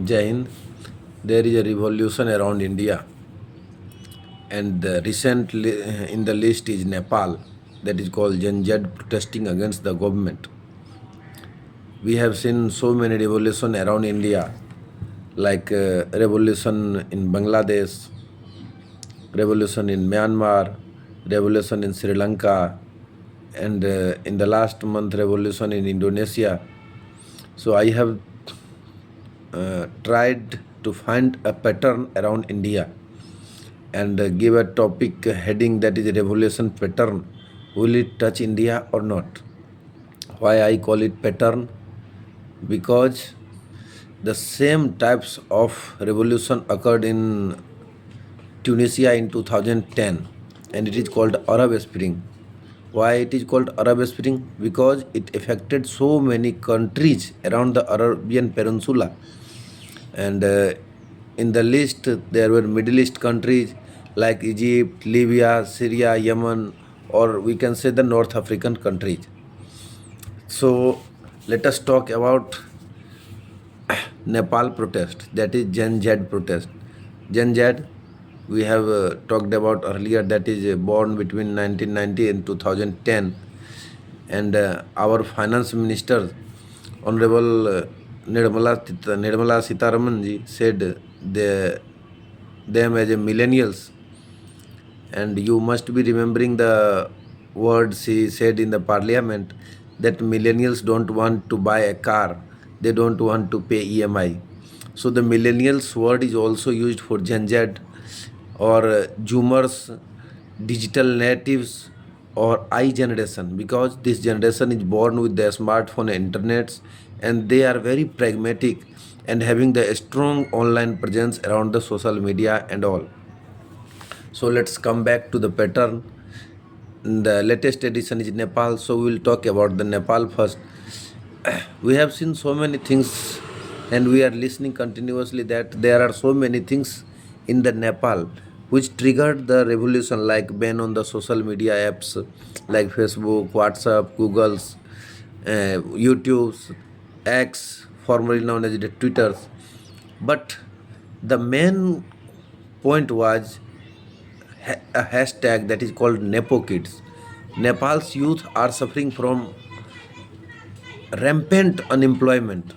Jain, there is a revolution around India, and the recent in the list is Nepal, that is called Genz protesting against the government. We have seen so many revolution around India, like revolution in Bangladesh, revolution in Myanmar, revolution in Sri Lanka, and in the last month revolution in Indonesia. So I have tried to find a pattern around India and give a topic heading, that is revolution pattern. Will it touch India or not? Why I call it pattern? Because the same types of revolution occurred in Tunisia in 2010, and it is called Arab Spring. Why it is called Arab Spring? Because it affected so many countries around the Arabian Peninsula, and in the list there were Middle East countries like Egypt, Libya, Syria, Yemen, or we can say the North African countries. So let us talk about Nepal protest, that is Genz protest. Genz, we have talked about earlier, that is born between 1990 and 2010, and our finance minister, Honorable Nirmala Sitharaman ji, said them as a millennials, and you must be remembering the words he said in the parliament, that millennials don't want to buy a car, they don't want to pay EMI. So the millennials word is also used for Gen Z or Zoomers, digital natives, or I generation, because this generation is born with their smartphone and internets, and they are very pragmatic and having the strong online presence around the social media and all. So let's come back to the pattern. The latest edition is Nepal, so we will talk about the Nepal first. We have seen so many things, and we are listening continuously that there are so many things in the Nepal which triggered the revolution, like ban on the social media apps like Facebook, WhatsApp, Google's, YouTube's, X, formerly known as the Twitters. But the main point was a hashtag that is called Nepo Kids. Nepal's youth are suffering from rampant unemployment.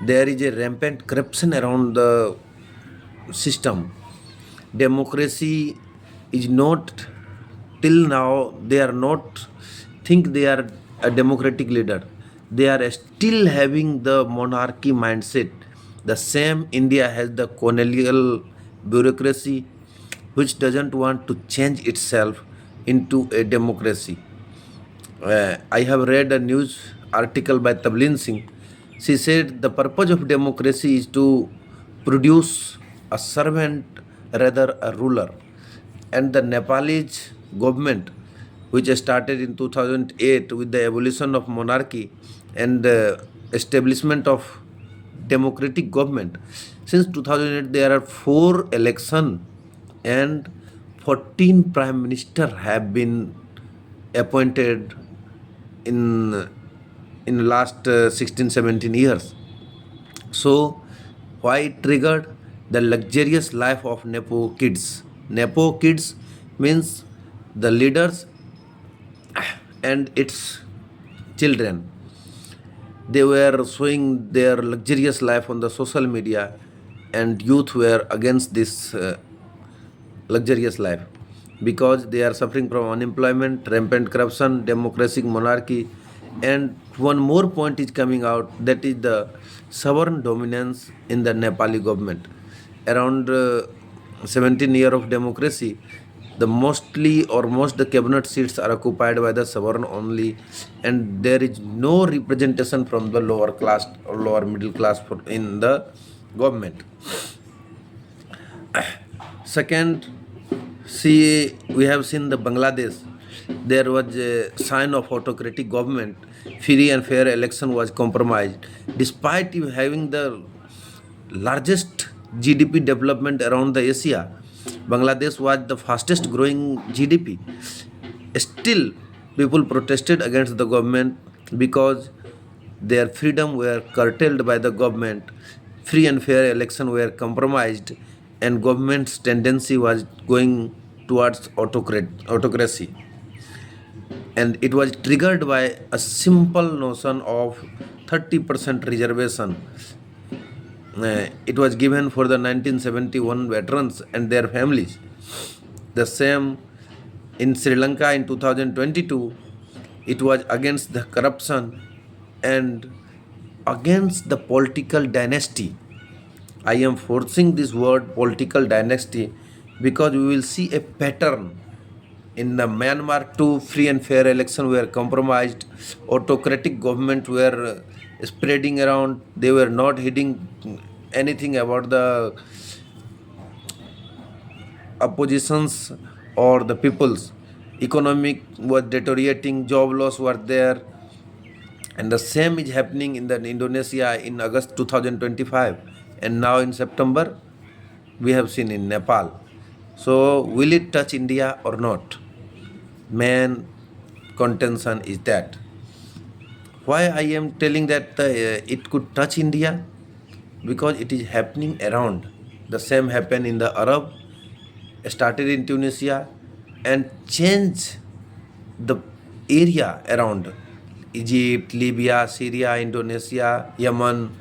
There is a rampant corruption around the system. Democracy is not, till now they are not think they are a democratic leader. They are still having the monarchy mindset. The same India has the colonial bureaucracy which doesn't want to change itself into a democracy. I have read a news article by Tablin Singh. She said the purpose of democracy is to produce a servant rather a ruler. And the Nepalese government, which started in 2008 with the abolition of monarchy and establishment of democratic government, since 2008 there are 4 elections and 14 prime minister have been appointed in last 16-17 years. So why it triggered? The luxurious life of Nepo kids. Nepo kids means the leaders and its children. They were showing their luxurious life on the social media, and youth were against this luxurious life because they are suffering from unemployment, rampant corruption, democratic monarchy, and one more point is coming out, that is the sovereign dominance in the Nepali government. Around 17 years of democracy, the mostly or most the cabinet seats are occupied by the sovereign only, and there is no representation from the lower class or lower middle class in the government. Second, see, we have seen the Bangladesh. There was a sign of autocratic government. Free and fair election was compromised. Despite you having the largest GDP development around the Asia, Bangladesh was the fastest growing GDP. Still, people protested against the government because their freedom were curtailed by the government. free and fair election were compromised, and government's tendency was going towards autocracy. And it was triggered by a simple notion of 30% reservation. It was given for the 1971 veterans and their families. The same in Sri Lanka in 2022, it was against the corruption and against the political dynasty. I am forcing this word political dynasty because we will see a pattern. In the Myanmar too, free and fair election were compromised. Autocratic government were spreading around. They were not heeding anything about the oppositions or the peoples. Economic was deteriorating, job loss were there, and the same is happening in the Indonesia in August 2025, and now in September we have seen in Nepal. So will it touch India or not? Main contention is that. Why I am telling that it could touch India? Because it is happening around. The same happened in the Arab, started in Tunisia, and changed the area around Egypt, Libya, Syria, Indonesia, Yemen,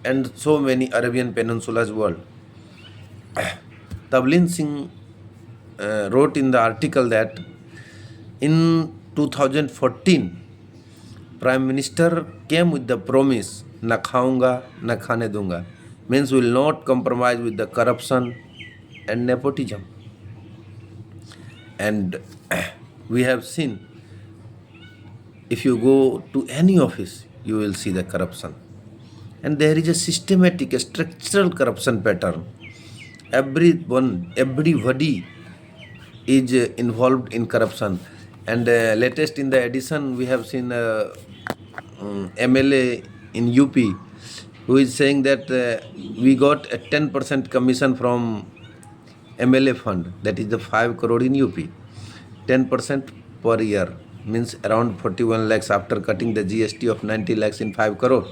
and so many Arabian peninsulas world. Tavlin Singh wrote in the article that in 2014, Prime Minister came with the promise, na khaunga, na khane dunga, means will not compromise with the corruption and nepotism. And we have seen, if you go to any office, you will see the corruption. And there is a systematic, a structural corruption pattern. Everybody is involved in corruption. And latest in the edition, we have seen MLA in UP who is saying that we got a 10% commission from MLA fund, that is the 5 crore in UP. 10% per year means around 41 lakhs after cutting the GST of 90 lakhs in 5 crore.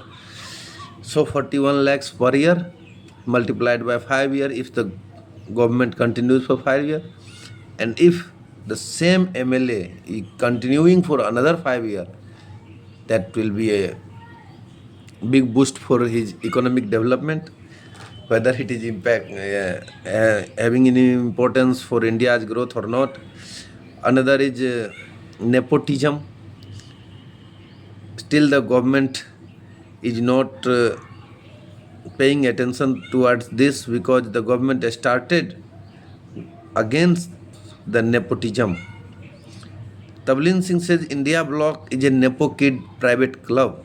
So 41 lakhs per year multiplied by 5 years if the government continues for 5 years. And if the same MLA is continuing for another 5 years, that will be a big boost for his economic development. Whether it is having any importance for India's growth or not. Another is nepotism. Still the government is not paying attention towards this because the government started against the nepotism. Tavlin Singh says India Bloc is a Nepo kid private club.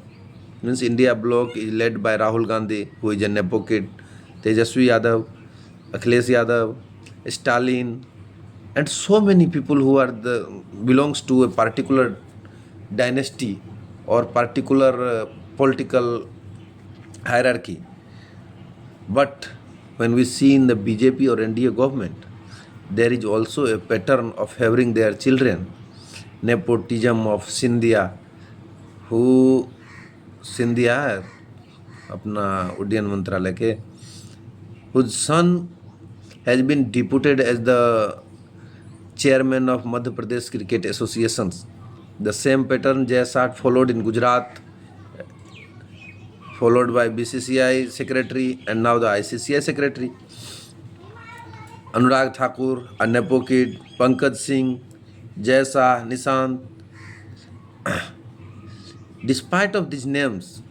Means India Bloc is led by Rahul Gandhi, who is a Nepo kid, Tejasvi Yadav, Akhilesh Yadav, Stalin, and so many people who are belongs to a particular dynasty or particular political hierarchy. But when we see in the BJP or NDA government, there is also a pattern of favoring their children. Nepotism of Scindia, who Scindia है अपना उड्डयन मंत्रालय के, whose son has been deputed as the chairman of Madhya Pradesh Cricket Associations. The same pattern Jaisat followed in Gujarat, followed by BCCI secretary and now the ICCI secretary. Anurag Thakur, a Nepo kid, Pankaj Singh, Jaisa, Nishant. Despite of these names,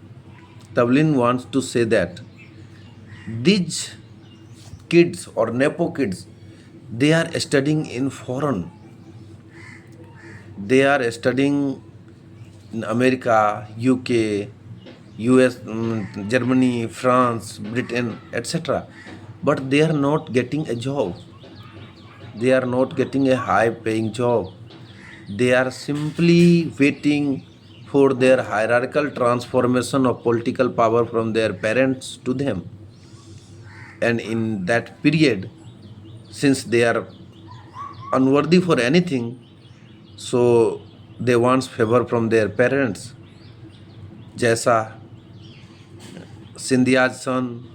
Tavlin wants to say that these kids or Nepo kids, they are studying in foreign. They are studying in America, UK, US, Germany, France, Britain, etc. But they are not getting a job. They are not getting a high paying job. They are simply waiting for their hierarchical transformation of political power from their parents to them. And in that period, since they are unworthy for anything, so they want favor from their parents. Jaisa Scindia's son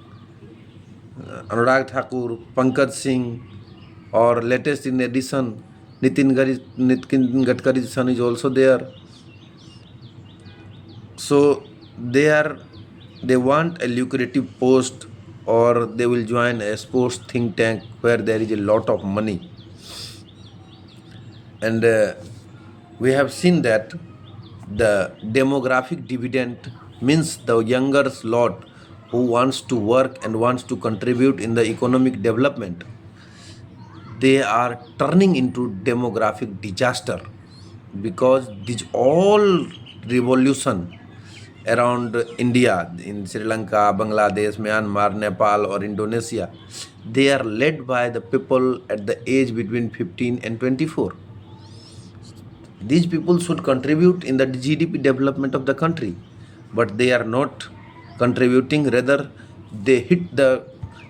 Anurag Thakur, Pankaj Singh, or latest in addition, Nitin Gadkari's son is also there. So they want a lucrative post, or they will join a sports think tank where there is a lot of money. And we have seen that the demographic dividend means the younger lot who wants to work and wants to contribute in the economic development, they are turning into demographic disaster, because this all revolution around India, in Sri Lanka, Bangladesh, Myanmar, Nepal, or Indonesia, they are led by the people at the age between 15 and 24. These people should contribute in the GDP development of the country, but they are not contributing. Rather, they hit the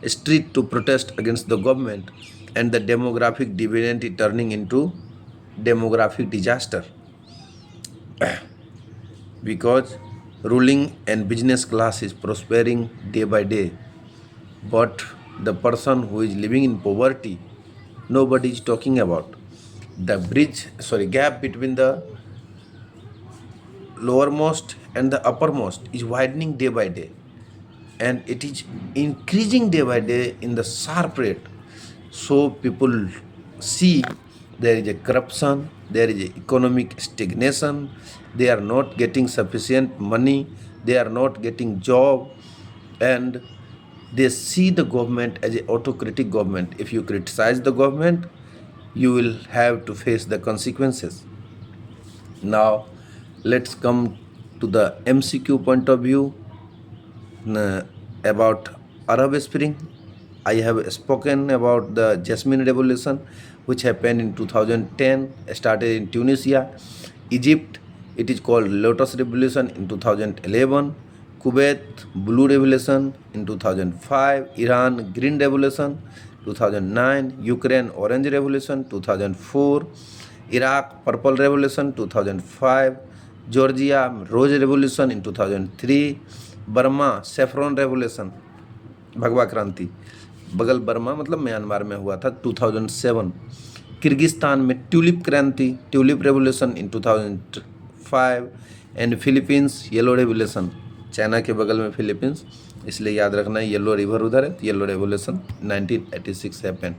street to protest against the government, and the demographic dividend is turning into demographic disaster. Because ruling and business class is prospering day by day, but the person who is living in poverty, nobody is talking about. The gap between the lowermost and the uppermost is widening day by day, and it is increasing day by day in the sharp rate. So people see there is a corruption, there is a economic stagnation, they are not getting sufficient money, they are not getting job, and they see the government as an autocratic government. If you criticize the government, you will have to face the consequences. Now let's come to the MCQ point of view about Arab Spring. I have spoken about the Jasmine Revolution, which happened in 2010, started in Tunisia. Egypt, it is called Lotus Revolution in 2011. Kuwait, Blue Revolution in 2005. Iran, Green Revolution 2009. Ukraine, Orange Revolution 2004. Iraq, Purple Revolution 2005. Georgia, Rose Revolution in 2003. Burma, Saffron Revolution, भगवा क्रांति, बगल Burma मतलब Myanmar में हुआ था 2007. Kyrgyzstan में tulip क्रांति, tulip revolution in 2005. And Philippines, yellow revolution, China के बगल में फिलीपींस, इसलिए याद रखना है येलो रिवर उधर है, yellow revolution 1986 happened.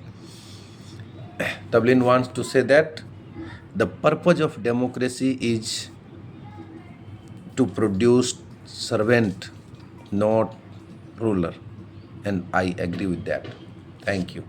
Dublin wants to say that the purpose of democracy is to produce servant, not ruler, and I agree with that. Thank you.